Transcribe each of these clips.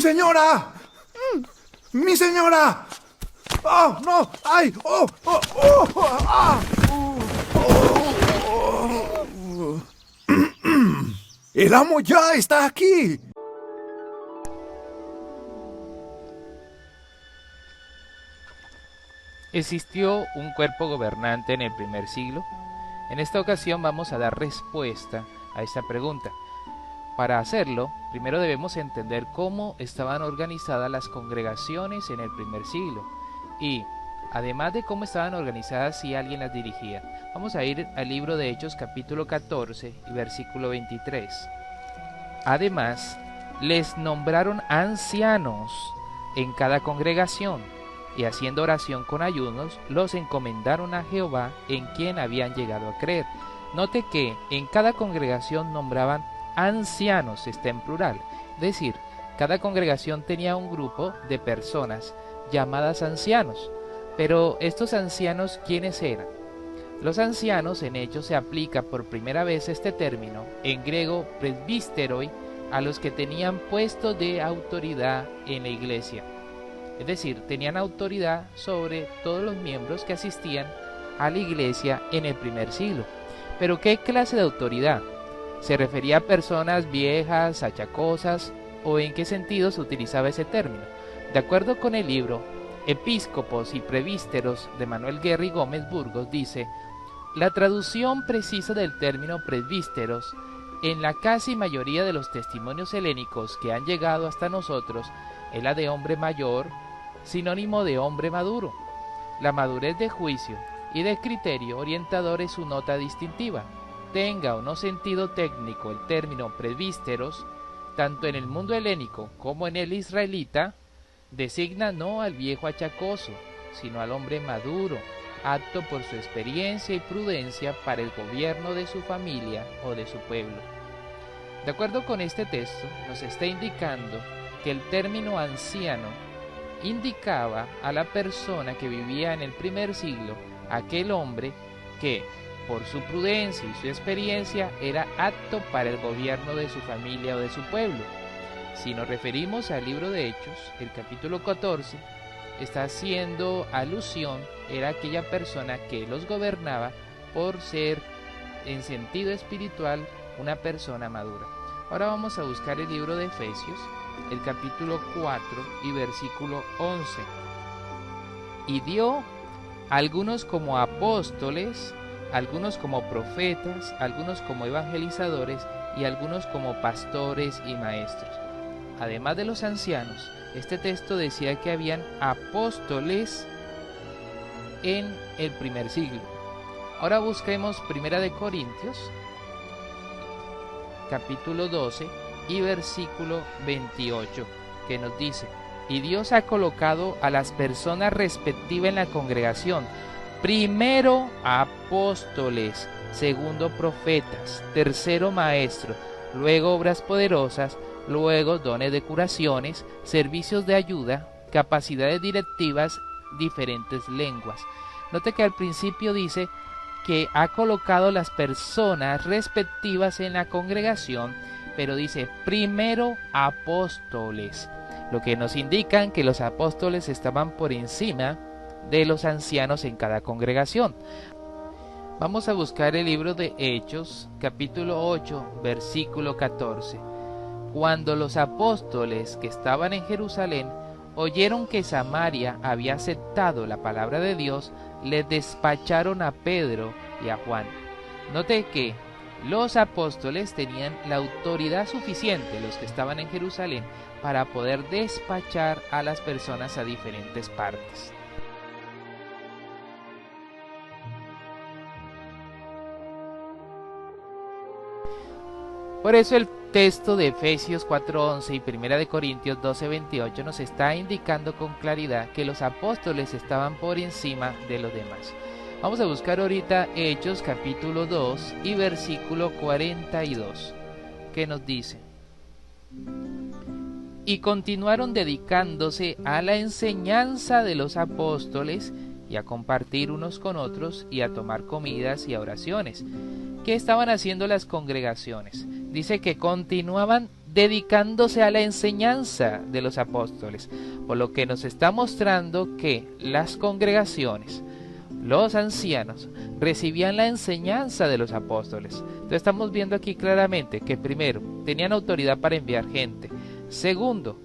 señora! ¡Mi señora! ¡Oh, no! ¡Ay! ¡Oh! ¡Oh! ¡Oh! ¡Ah! ¡El amo ya está aquí! ¿Existió un cuerpo gobernante en el primer siglo? En esta ocasión vamos a dar respuesta a esta pregunta. Para hacerlo, primero debemos entender cómo estaban organizadas las congregaciones en el primer siglo y, además de cómo estaban organizadas, si alguien las dirigía. Vamos a ir al libro de Hechos capítulo 14 y versículo 23. Además, les nombraron ancianos en cada congregación, y haciendo oración con ayunos, los encomendaron a Jehová, en quien habían llegado a creer. Note que en cada congregación nombraban ancianos, está en plural, es decir, cada congregación tenía un grupo de personas llamadas ancianos. Pero estos ancianos, ¿quiénes eran? Los ancianos, en Hechos se aplica por primera vez este término, en griego presbísteroi, a los que tenían puestos de autoridad en la iglesia. Es decir, tenían autoridad sobre todos los miembros que asistían a la iglesia en el primer siglo. ¿Pero qué clase de autoridad? ¿Se refería a personas viejas, achacosas, o en qué sentido se utilizaba ese término? De acuerdo con el libro Episcopos y Presbíteros de Manuel Guerra y Gómez Burgos, dice: la traducción precisa del término presbíteros en la casi mayoría de los testimonios helénicos que han llegado hasta nosotros es la de hombre mayor, sinónimo de hombre maduro. La madurez de juicio y de criterio orientador es su nota distintiva. Tenga o no sentido técnico el término presbíteros, tanto en el mundo helénico como en el israelita, designa no al viejo achacoso, sino al hombre maduro, apto por su experiencia y prudencia para el gobierno de su familia o de su pueblo. De acuerdo con este texto, nos está indicando que el término anciano indicaba a la persona que vivía en el primer siglo, aquel hombre que, por su prudencia y su experiencia, era apto para el gobierno de su familia o de su pueblo. Si nos referimos al libro de Hechos, el capítulo 14, está haciendo alusión, era aquella persona que los gobernaba por ser, en sentido espiritual, una persona madura. Ahora vamos a buscar el libro de Efesios, el capítulo 4 y versículo 11. Y dio algunos como apóstoles, algunos como profetas, algunos como evangelizadores y algunos como pastores y maestros. Además de los ancianos, este texto decía que habían apóstoles en el primer siglo. Ahora busquemos 1 Corintios, capítulo 12 y versículo 28, que nos dice: y Dios ha colocado a las personas respectivas en la congregación, primero apóstoles, segundo profetas, tercero maestros, luego obras poderosas, luego dones de curaciones, servicios de ayuda, capacidades directivas, diferentes lenguas. Note que al principio dice que ha colocado las personas respectivas en la congregación, pero dice primero apóstoles, lo que nos indican que los apóstoles estaban por encima de los ancianos en cada congregación. Vamos a buscar el libro de Hechos, capítulo 8, versículo 14. Cuando los apóstoles que estaban en Jerusalén oyeron que Samaria había aceptado la palabra de Dios, les despacharon a Pedro y a Juan. Note que los apóstoles tenían la autoridad suficiente, los que estaban en Jerusalén, para poder despachar a las personas a diferentes partes. Por eso el texto de Efesios 4:11 y 1 Corintios 12:28 nos está indicando con claridad que los apóstoles estaban por encima de los demás. Vamos a buscar ahorita Hechos capítulo 2 y versículo 42, que nos dice: y continuaron dedicándose a la enseñanza de los apóstoles y a compartir unos con otros y a tomar comidas y a oraciones. ¿Qué estaban haciendo las congregaciones? Dice que continuaban dedicándose a la enseñanza de los apóstoles, por lo que nos está mostrando que las congregaciones, los ancianos, recibían la enseñanza de los apóstoles. Entonces estamos viendo aquí claramente que primero, tenían autoridad para enviar gente. Segundo,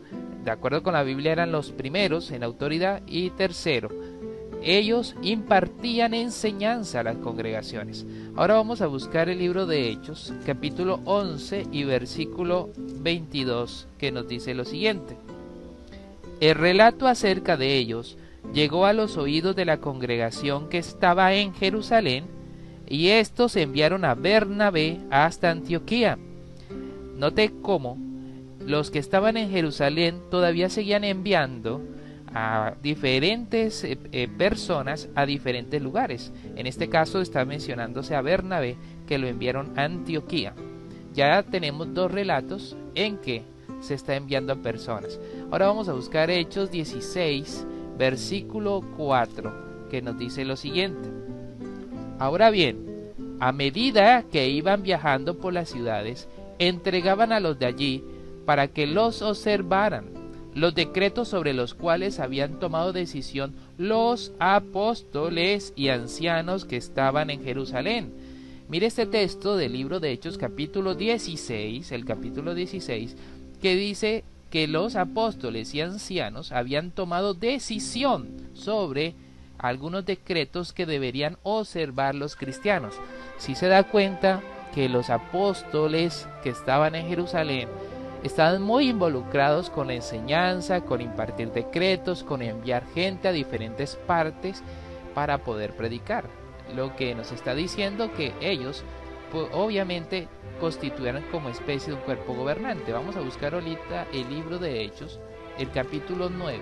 de acuerdo con la Biblia eran los primeros en autoridad. Y tercero, ellos impartían enseñanza a las congregaciones. Ahora vamos a buscar el libro de Hechos, capítulo 11 y versículo 22, que nos dice lo siguiente. El relato acerca de ellos llegó a los oídos de la congregación que estaba en Jerusalén, y estos enviaron a Bernabé hasta Antioquía. Note cómo los que estaban en Jerusalén todavía seguían enviando a diferentes personas a diferentes lugares. En este caso está mencionándose a Bernabé, que lo enviaron a Antioquía. Ya tenemos dos relatos en que se está enviando a personas. Ahora vamos a buscar Hechos 16, versículo 4, que nos dice lo siguiente. Ahora bien, a medida que iban viajando por las ciudades, entregaban a los de allí para que los observaran los decretos sobre los cuales habían tomado decisión los apóstoles y ancianos que estaban en Jerusalén. Mire este texto del libro de Hechos capítulo 16, el capítulo 16, que dice que los apóstoles y ancianos habían tomado decisión sobre algunos decretos que deberían observar los cristianos. Si se da cuenta que los apóstoles que estaban en Jerusalén estaban muy involucrados con la enseñanza, con impartir decretos, con enviar gente a diferentes partes para poder predicar. Lo que nos está diciendo que ellos, pues, obviamente constituyeron como especie de un cuerpo gobernante. Vamos a buscar ahorita el libro de Hechos, el capítulo 9.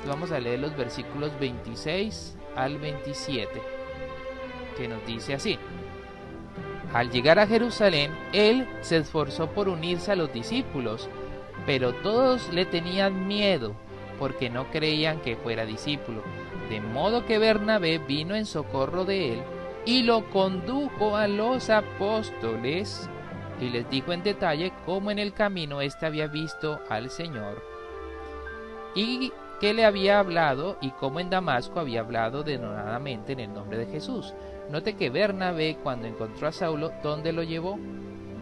Vamos a leer los versículos 26 al 27, que nos dice así. Al llegar a Jerusalén, él se esforzó por unirse a los discípulos, pero todos le tenían miedo, porque no creían que fuera discípulo. De modo que Bernabé vino en socorro de él y lo condujo a los apóstoles y les dijo en detalle cómo en el camino éste había visto al Señor y que le había hablado, y cómo en Damasco había hablado denodadamente en el nombre de Jesús. Note que Bernabé, cuando encontró a Saulo, ¿dónde lo llevó?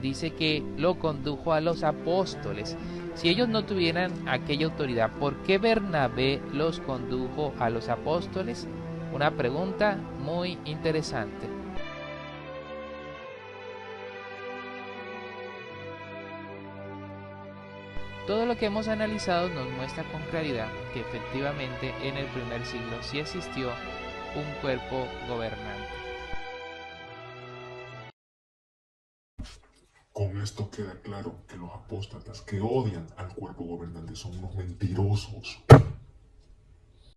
Dice que lo condujo a los apóstoles. Si ellos no tuvieran aquella autoridad, ¿por qué Bernabé los condujo a los apóstoles? Una pregunta muy interesante. Todo lo que hemos analizado nos muestra con claridad que efectivamente en el primer siglo sí existió un cuerpo gobernante. Con esto queda claro que los apóstatas que odian al cuerpo gobernante son unos mentirosos.